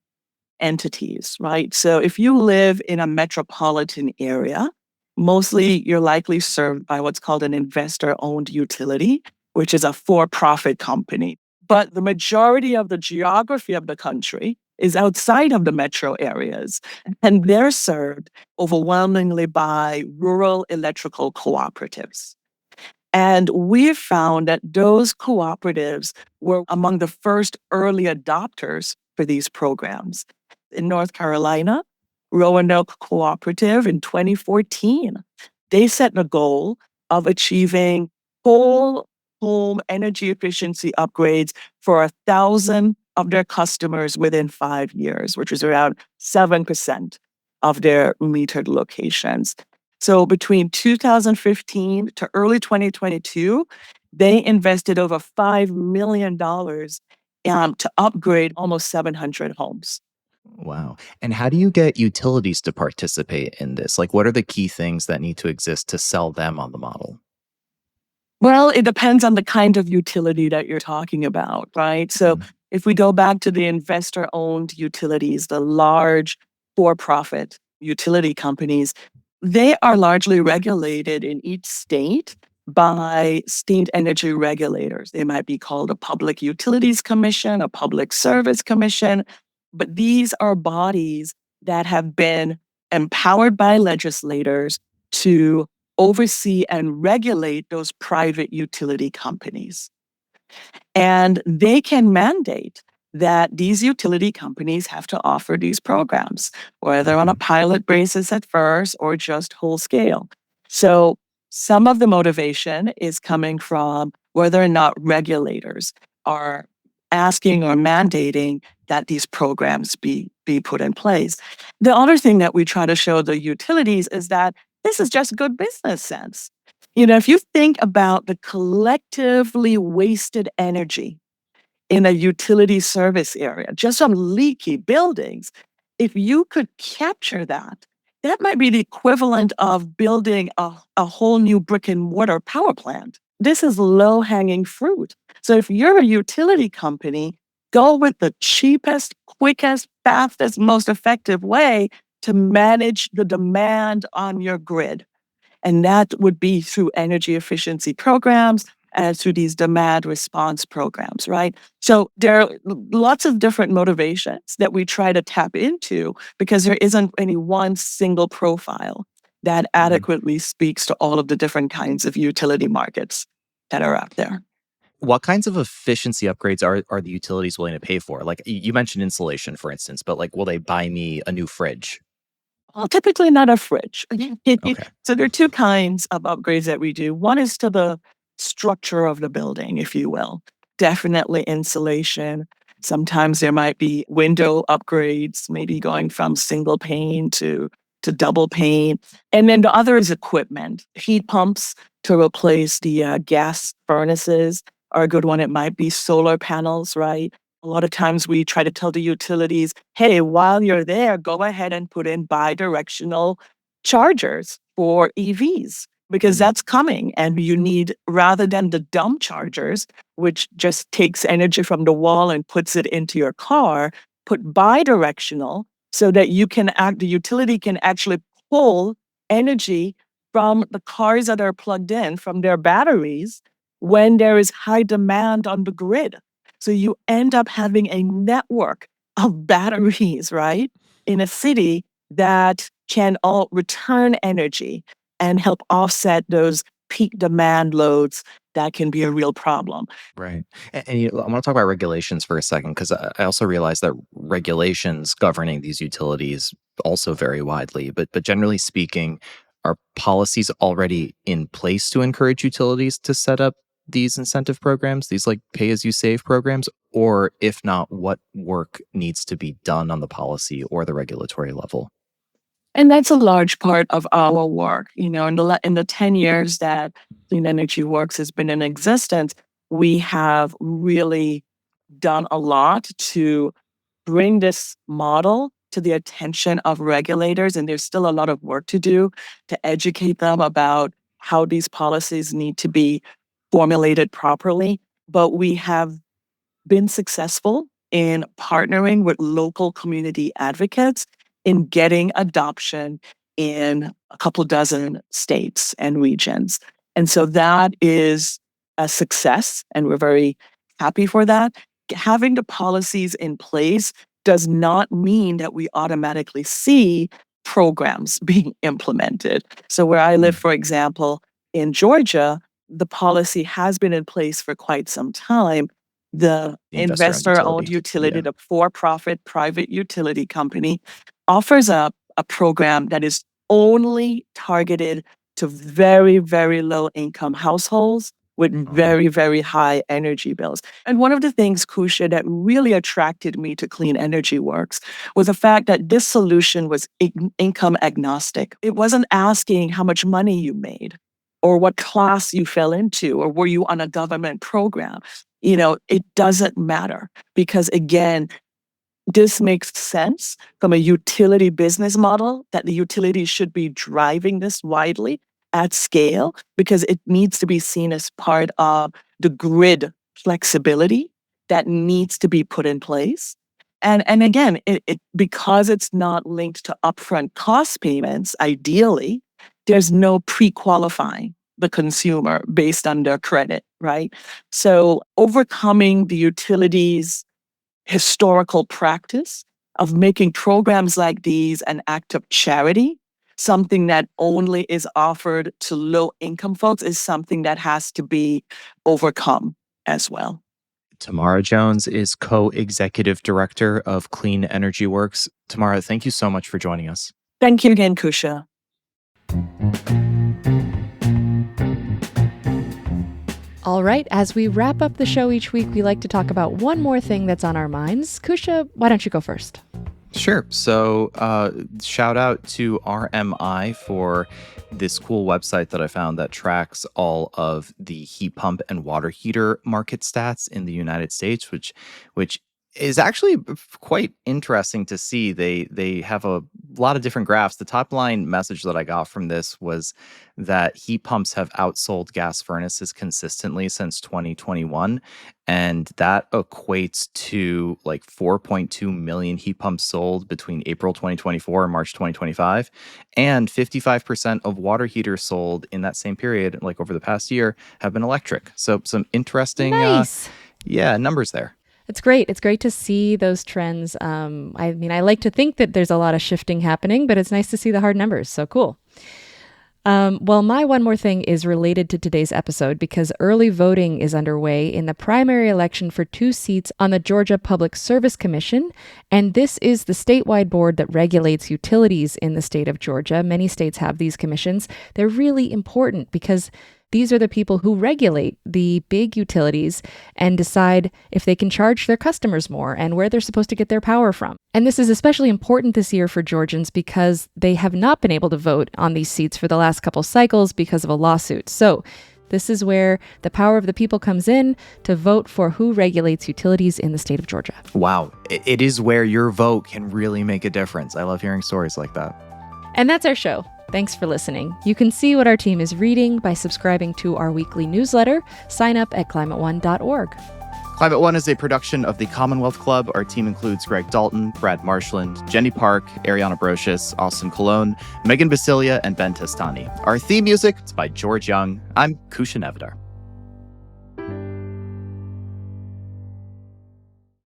entities, right? So if you live in a metropolitan area, mostly you're likely served by what's called an investor-owned utility, which is a for-profit company. But the majority of the geography of the country is outside of the metro areas, and they're served overwhelmingly by rural electrical cooperatives. And we found that those cooperatives were among the first early adopters for these programs. In North Carolina, Roanoke Cooperative in 2014, they set the goal of achieving whole home energy efficiency upgrades for 1,000 of their customers within 5 years, which is around 7% of their metered locations. So between 2015 to early 2022, they invested over $5 million to upgrade almost 700 homes. Wow. And how do you get utilities to participate in this? Like, what are the key things that need to exist to sell them on the model? Well, it depends on the kind of utility that you're talking about, right? So if we go back to the investor-owned utilities, the large for-profit utility companies, they are largely regulated in each state by state energy regulators. They might be called a Public Utilities Commission, a Public Service Commission, but these are bodies that have been empowered by legislators to oversee and regulate those private utility companies. And they can mandate that these utility companies have to offer these programs, whether on a pilot basis at first or just whole scale. So some of the motivation is coming from whether or not regulators are asking or mandating that these programs be put in place. The other thing that we try to show the utilities is that this is just good business sense. If you think about the collectively wasted energy in a utility service area, just from leaky buildings, if you could capture that, that might be the equivalent of building a whole new brick and mortar power plant. This is low hanging fruit. So if you're a utility company, go with the cheapest, quickest, fastest, most effective way to manage the demand on your grid. And that would be through energy efficiency programs and through these demand response programs, right? So there are lots of different motivations that we try to tap into because there isn't any one single profile that adequately speaks to all of the different kinds of utility markets that are out there. What kinds of efficiency upgrades are the utilities willing to pay for? Like you mentioned insulation, for instance, but like, will they buy me a new fridge? Well, typically not a fridge. Okay. So there are two kinds of upgrades that we do. One is to the structure of the building, if you will. Definitely insulation. Sometimes there might be window upgrades, maybe going from single pane to double pane. And then the other is equipment. Heat pumps to replace the gas furnaces are a good one. It might be solar panels, right? A lot of times we try to tell the utilities, hey, while you're there, go ahead and put in bi-directional chargers for EVs because that's coming. And you need, rather than the dumb chargers, which just takes energy from the wall and puts it into your car, put bi-directional so that the utility can actually pull energy from the cars that are plugged in from their batteries when there is high demand on the grid. So you end up having a network of batteries, right, in a city that can all return energy and help offset those peak demand loads that can be a real problem. Right. And I want to talk about regulations for a second, because I also realize that regulations governing these utilities also vary widely. But generally speaking, are policies already in place to encourage utilities to set up these incentive programs, these like pay as you save programs? Or if not, what work needs to be done on the policy or the regulatory level? And that's a large part of our work. In the 10 years that Clean Energy Works has been in existence, we have really done a lot to bring this model to the attention of regulators. And there's still a lot of work to do to educate them about how these policies need to be formulated properly. But we have been successful in partnering with local community advocates in getting adoption in a couple dozen states and regions. And so that is a success, and we're very happy for that. Having the policies in place does not mean that we automatically see programs being implemented. So where I live, for example, in Georgia, the policy has been in place for quite some time. The investor-owned utility, the for-profit private utility company, offers a program that is only targeted to very, very low-income households with very, very high energy bills. And one of the things, Kusha, that really attracted me to Clean Energy Works was the fact that this solution was income agnostic. It wasn't asking how much money you made or what class you fell into or were you on a government program. It doesn't matter because, again, this makes sense from a utility business model that the utilities should be driving this widely at scale because it needs to be seen as part of the grid flexibility that needs to be put in place. And again, it because it's not linked to upfront cost payments, ideally, there's no pre-qualifying the consumer based on their credit, right? So overcoming the utilities' historical practice of making programs like these an act of charity, something that only is offered to low-income folks, is something that has to be overcome as well. Tamara Jones is co-executive director of Clean Energy Works. Tamara, thank you so much for joining us. Thank you again, Kusha. All right, as we wrap up the show each week, we like to talk about one more thing that's on our minds. Kusha, why don't you go first? Sure. So shout out to RMI for this cool website that I found that tracks all of the heat pump and water heater market stats in the United States, which is actually quite interesting to see. They have a lot of different graphs. The top line message that I got from this was that heat pumps have outsold gas furnaces consistently since 2021. And that equates to like 4.2 million heat pumps sold between April 2024 and March 2025. And 55% of water heaters sold in that same period, like over the past year, have been electric. So some interesting numbers there. It's great. It's great to see those trends. I like to think that there's a lot of shifting happening, but it's nice to see the hard numbers. So cool. Well, my one more thing is related to today's episode because early voting is underway in the primary election for 2 seats on the Georgia Public Service Commission. And this is the statewide board that regulates utilities in the state of Georgia. Many states have these commissions. They're really important because these are the people who regulate the big utilities and decide if they can charge their customers more and where they're supposed to get their power from. And this is especially important this year for Georgians because they have not been able to vote on these seats for the last couple cycles because of a lawsuit. So this is where the power of the people comes in to vote for who regulates utilities in the state of Georgia. Wow. It is where your vote can really make a difference. I love hearing stories like that. And that's our show. Thanks for listening. You can see what our team is reading by subscribing to our weekly newsletter. Sign up at climateone.org. Climate One is a production of the Commonwealth Club. Our team includes Greg Dalton, Brad Marshland, Jenny Park, Ariana Brocious, Austin Colon, Megan Basilia, and Ben Testani. Our theme music is by George Young. I'm Kusha Nevedar.